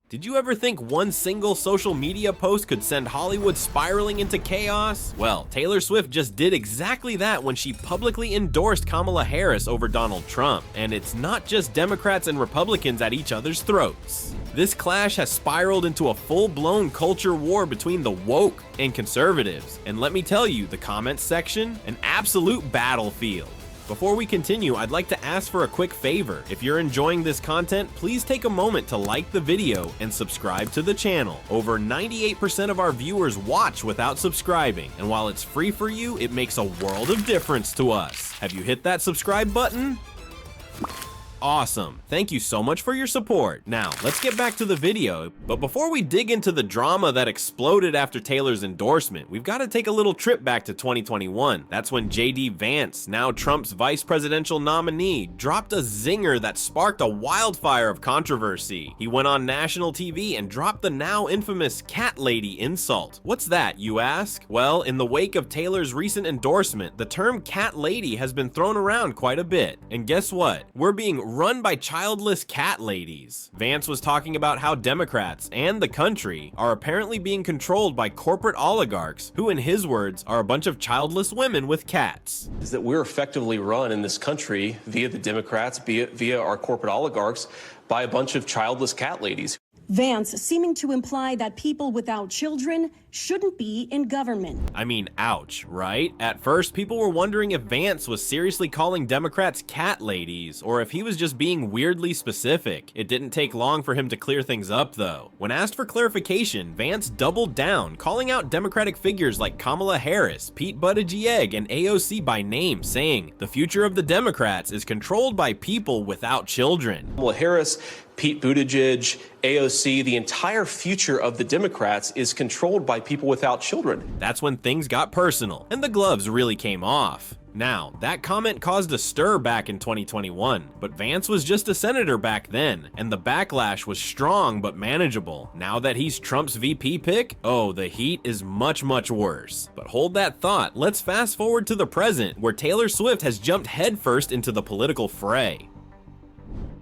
Did you ever think one single social media post could send Hollywood spiraling into chaos? Well, Taylor Swift just did exactly that when she publicly endorsed Kamala Harris over Donald Trump, and it's not just Democrats and Republicans at each other's throats. This clash has spiraled into a full-blown culture war between the woke and conservatives, and let me tell you, the comments section, an absolute battlefield. Before we continue, I'd like to ask for a quick favor. If you're enjoying this content, please take a moment to like the video and subscribe to the channel. Over 98% of our viewers watch without subscribing, and while it's free for you, it makes a world of difference to us. Have you hit that subscribe button? Awesome. Thank you so much for your support. Now, let's get back to the video, but before we dig into the drama that exploded after Taylor's endorsement, we've got to take a little trip back to 2021. That's when JD Vance, now Trump's vice presidential nominee, dropped a zinger that sparked a wildfire of controversy. He went on national TV and dropped the now infamous cat lady insult. What's that, you ask? Well, in the wake of Taylor's recent endorsement, the term cat lady has been thrown around quite a bit. And guess what? We're being run by childless cat ladies. Vance was talking about how Democrats and the country are apparently being controlled by corporate oligarchs who, in his words, are a bunch of childless women with cats. Is that we're effectively run in this country via the Democrats, via our corporate oligarchs, by a bunch of childless cat ladies. Vance seeming to imply that people without children shouldn't be in government. I mean, ouch, right? At first, people were wondering if Vance was seriously calling Democrats cat ladies, or if he was just being weirdly specific. It didn't take long for him to clear things up, though. When asked for clarification, Vance doubled down, calling out Democratic figures like Kamala Harris, Pete Buttigieg, and AOC by name, saying, "The future of the Democrats is controlled by people without children." Kamala Harris, Pete Buttigieg, AOC, the entire future of the Democrats is controlled by people without children. That's when things got personal, and the gloves really came off. Now, that comment caused a stir back in 2021, but Vance was just a senator back then, and the backlash was strong but manageable. Now that he's Trump's VP pick, oh, the heat is much, much worse. But hold that thought, let's fast forward to the present, where Taylor Swift has jumped headfirst into the political fray.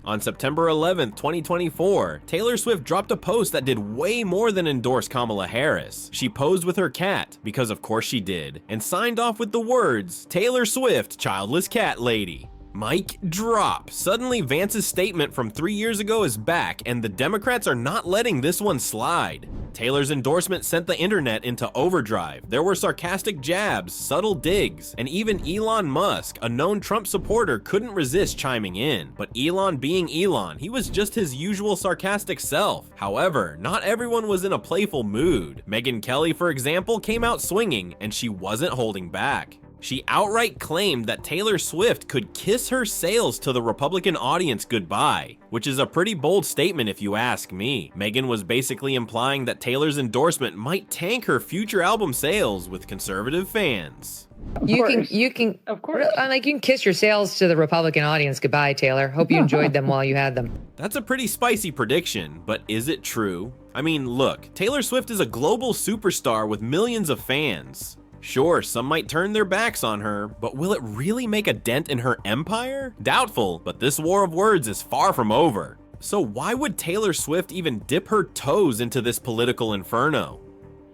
On September 11th, 2024, Taylor Swift dropped a post that did way more than endorse Kamala Harris. She posed with her cat, because of course she did, and signed off with the words, "Taylor Swift, childless cat lady." Mic drop. Suddenly, Vance's statement from 3 years ago is back, and the Democrats are not letting this one slide. Taylor's endorsement sent the internet into overdrive. There were sarcastic jabs, subtle digs, and even Elon Musk, a known Trump supporter, couldn't resist chiming in. But Elon being Elon, he was just his usual sarcastic self. However, not everyone was in a playful mood. Megyn Kelly, for example, came out swinging, and she wasn't holding back. She outright claimed that Taylor Swift could kiss her sales to the Republican audience goodbye, which is a pretty bold statement if you ask me. Megyn was basically implying that Taylor's endorsement might tank her future album sales with conservative fans. You can, of course. Like, you can kiss your sales to the Republican audience goodbye, Taylor. Hope you enjoyed them while you had them. That's a pretty spicy prediction, but is it true? I mean, look, Taylor Swift is a global superstar with millions of fans. Sure, some might turn their backs on her, but will it really make a dent in her empire? Doubtful, but this war of words is far from over. So why would Taylor Swift even dip her toes into this political inferno?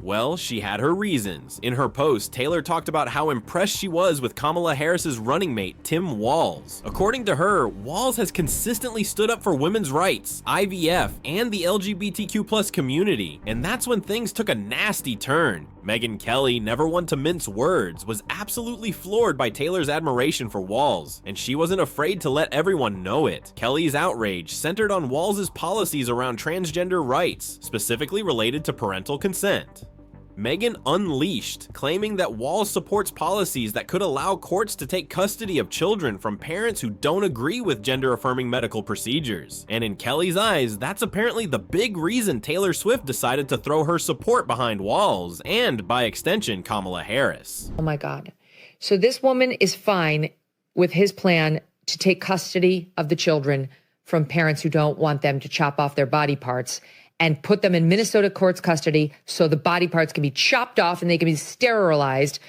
Well, she had her reasons. In her post, Taylor talked about how impressed she was with Kamala Harris's running mate, Tim Walz. According to her, Walz has consistently stood up for women's rights, IVF, and the LGBTQ+ community, and that's when things took a nasty turn. Megyn Kelly, never one to mince words, was absolutely floored by Taylor's admiration for Walz, and she wasn't afraid to let everyone know it. Kelly's outrage centered on Walz's policies around transgender rights, specifically related to parental consent. Megyn unleashed, claiming that Walz supports policies that could allow courts to take custody of children from parents who don't agree with gender-affirming medical procedures. And in Kelly's eyes, that's apparently the big reason Taylor Swift decided to throw her support behind Walz, and by extension, Kamala Harris. Oh my God. So this woman is fine with his plan to take custody of the children from parents who don't want them to chop off their body parts, and put them in Minnesota court's custody so the body parts can be chopped off and they can be sterilized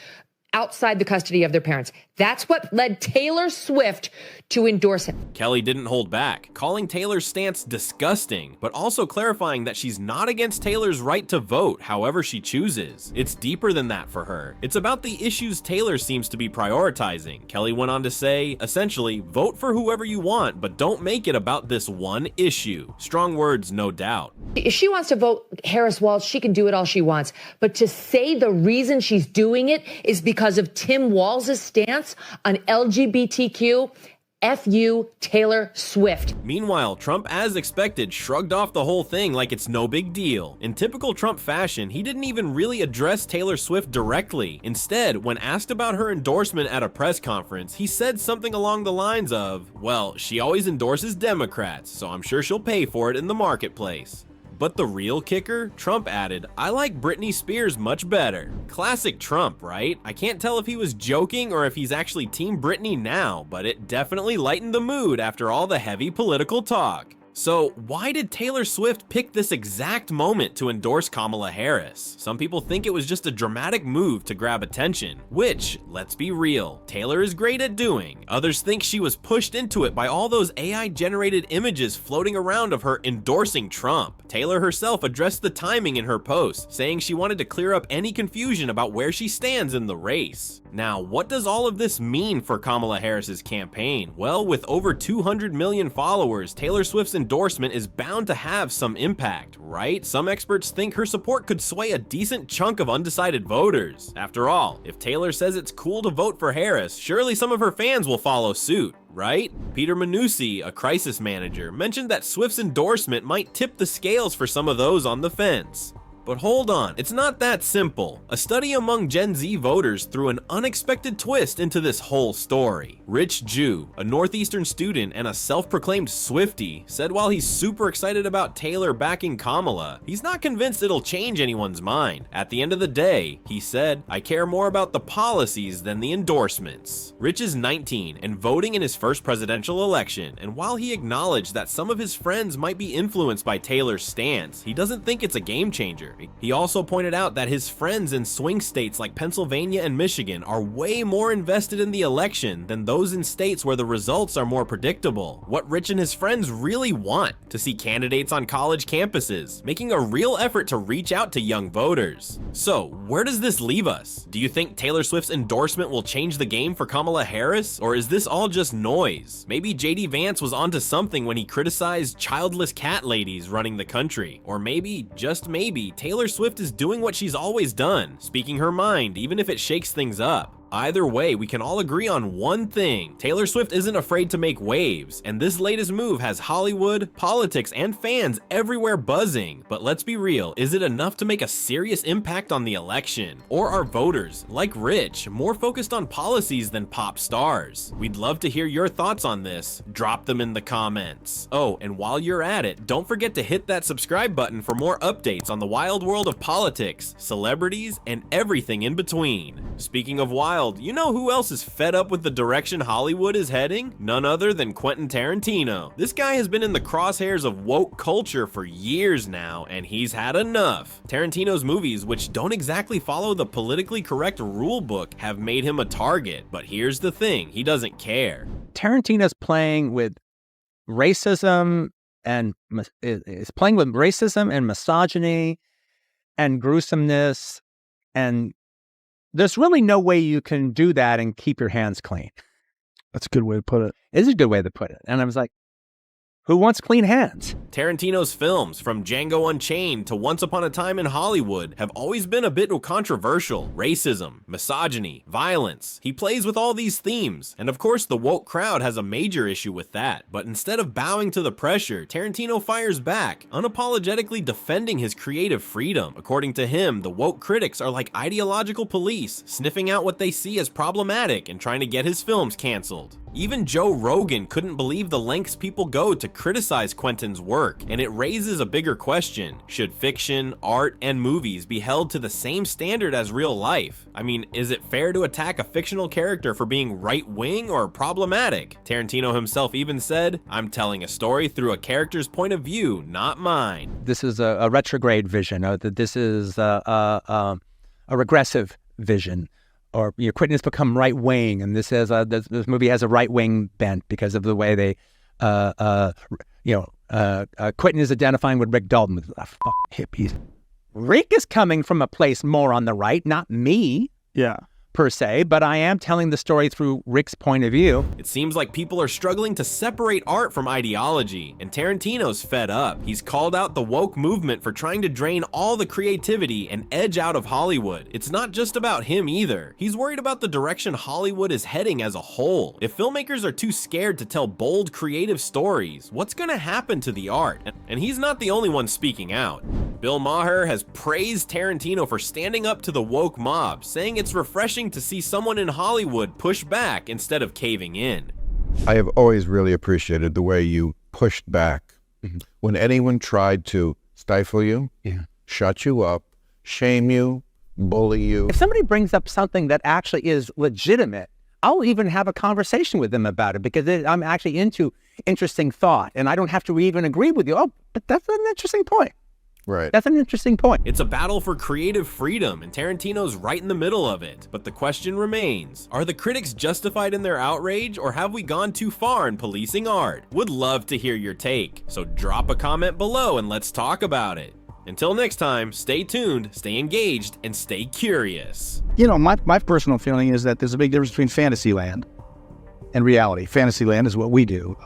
outside the custody of their parents. That's what led Taylor Swift to endorse him. Kelly didn't hold back, calling Taylor's stance disgusting, but also clarifying that she's not against Taylor's right to vote however she chooses. It's deeper than that for her. It's about the issues Taylor seems to be prioritizing. Kelly went on to say, essentially, vote for whoever you want, but don't make it about this one issue. Strong words, no doubt. If she wants to vote Harris Walz, she can do it all she wants. But to say the reason she's doing it is because of Tim Walz's stance on LGBTQ, F you, Taylor Swift. Meanwhile, Trump, as expected, shrugged off the whole thing like it's no big deal. In typical Trump fashion, he didn't even really address Taylor Swift directly. Instead, when asked about her endorsement at a press conference, he said something along the lines of, well, she always endorses Democrats, so I'm sure she'll pay for it in the marketplace. But the real kicker? Trump added, I like Britney Spears much better. Classic Trump, right? I can't tell if he was joking or if he's actually Team Britney now, but it definitely lightened the mood after all the heavy political talk. So why did Taylor Swift pick this exact moment to endorse Kamala Harris? Some people think it was just a dramatic move to grab attention, which, let's be real, Taylor is great at doing. Others think she was pushed into it by all those AI-generated images floating around of her endorsing Trump. Taylor herself addressed the timing in her post, saying she wanted to clear up any confusion about where she stands in the race. Now, what does all of this mean for Kamala Harris's campaign? Well, with over 200 million followers, Taylor Swift's endorsement is bound to have some impact, right? Some experts think her support could sway a decent chunk of undecided voters. After all, if Taylor says it's cool to vote for Harris, surely some of her fans will follow suit, right? Peter Manussi, a crisis manager, mentioned that Swift's endorsement might tip the scales for some of those on the fence. But hold on, it's not that simple. A study among Gen Z voters threw an unexpected twist into this whole story. Rich Jew, a Northeastern student and a self-proclaimed Swiftie, said while he's super excited about Taylor backing Kamala, he's not convinced it'll change anyone's mind. At the end of the day, he said, I care more about the policies than the endorsements. Rich is 19 and voting in his first presidential election, and while he acknowledged that some of his friends might be influenced by Taylor's stance, he doesn't think it's a game changer. He also pointed out that his friends in swing states like Pennsylvania and Michigan are way more invested in the election than those in states where the results are more predictable. What Rich and his friends really want: to see candidates on college campuses, making a real effort to reach out to young voters. So, where does this leave us? Do you think Taylor Swift's endorsement will change the game for Kamala Harris? Or is this all just noise? Maybe JD Vance was onto something when he criticized childless cat ladies running the country. Or maybe, just maybe, Taylor Swift is doing what she's always done, speaking her mind, even if it shakes things up. Either way, we can all agree on one thing. Taylor Swift isn't afraid to make waves, and this latest move has Hollywood, politics, and fans everywhere buzzing. But let's be real, is it enough to make a serious impact on the election? Or are voters, like Rich, more focused on policies than pop stars? We'd love to hear your thoughts on this. Drop them in the comments. Oh, and while you're at it, don't forget to hit that subscribe button for more updates on the wild world of politics, celebrities, and everything in between. Speaking of wild, you know who else is fed up with the direction Hollywood is heading? None other than Quentin Tarantino. This guy has been in the crosshairs of woke culture for years now, and he's had enough. Tarantino's movies, which don't exactly follow the politically correct rule book, have made him a target. But here's the thing, he doesn't care. Tarantino's playing with racism and misogyny and gruesomeness, and there's really no way you can do that and keep your hands clean. That's a good way to put it. It's a good way to put it. And I was like, who wants clean hands? Tarantino's films, from Django Unchained to Once Upon a Time in Hollywood, have always been a bit controversial. Racism, misogyny, violence. He plays with all these themes, and of course the woke crowd has a major issue with that. But instead of bowing to the pressure, Tarantino fires back, unapologetically defending his creative freedom. According to him, the woke critics are like ideological police, sniffing out what they see as problematic and trying to get his films canceled. Even Joe Rogan couldn't believe the lengths people go to criticize Quentin's work, and it raises a bigger question. Should fiction, art, and movies be held to the same standard as real life? I mean, is it fair to attack a fictional character for being right-wing or problematic? Tarantino himself even said, I'm telling a story through a character's point of view, not mine. This is a retrograde vision. This is a regressive vision or Quentin has become right wing, and this movie has a right wing bent because of the way they, Quentin is identifying with Rick Dalton with fucking hippies. Rick is coming from a place more on the right, not me. Yeah. Per se, but I am telling the story through Rick's point of view. It seems like people are struggling to separate art from ideology, and Tarantino's fed up. He's called out the woke movement for trying to drain all the creativity and edge out of Hollywood. It's not just about him either. He's worried about the direction Hollywood is heading as a whole. If filmmakers are too scared to tell bold, creative stories, what's gonna happen to the art? And he's not the only one speaking out. Bill Maher has praised Tarantino for standing up to the woke mob, saying it's refreshing to see someone in Hollywood push back instead of caving in. I have always really appreciated the way you pushed back. When anyone tried to stifle you, shut you up, shame you, bully you. If somebody brings up something that actually is legitimate, I'll even have a conversation with them about it because I'm actually into interesting thought and I don't have to even agree with you. Oh, but that's an interesting point. Right. That's an interesting point. It's a battle for creative freedom, and Tarantino's right in the middle of it. But the question remains, are the critics justified in their outrage, or have we gone too far in policing art? Would love to hear your take, so drop a comment below and let's talk about it. Until next time, stay tuned, stay engaged, and stay curious. My personal feeling is that there's a big difference between Fantasyland and reality. Fantasyland is what we do.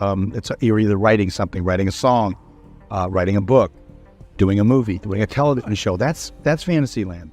You're either writing something, writing a song, writing a book, doing a movie, doing a television show. That's Fantasyland.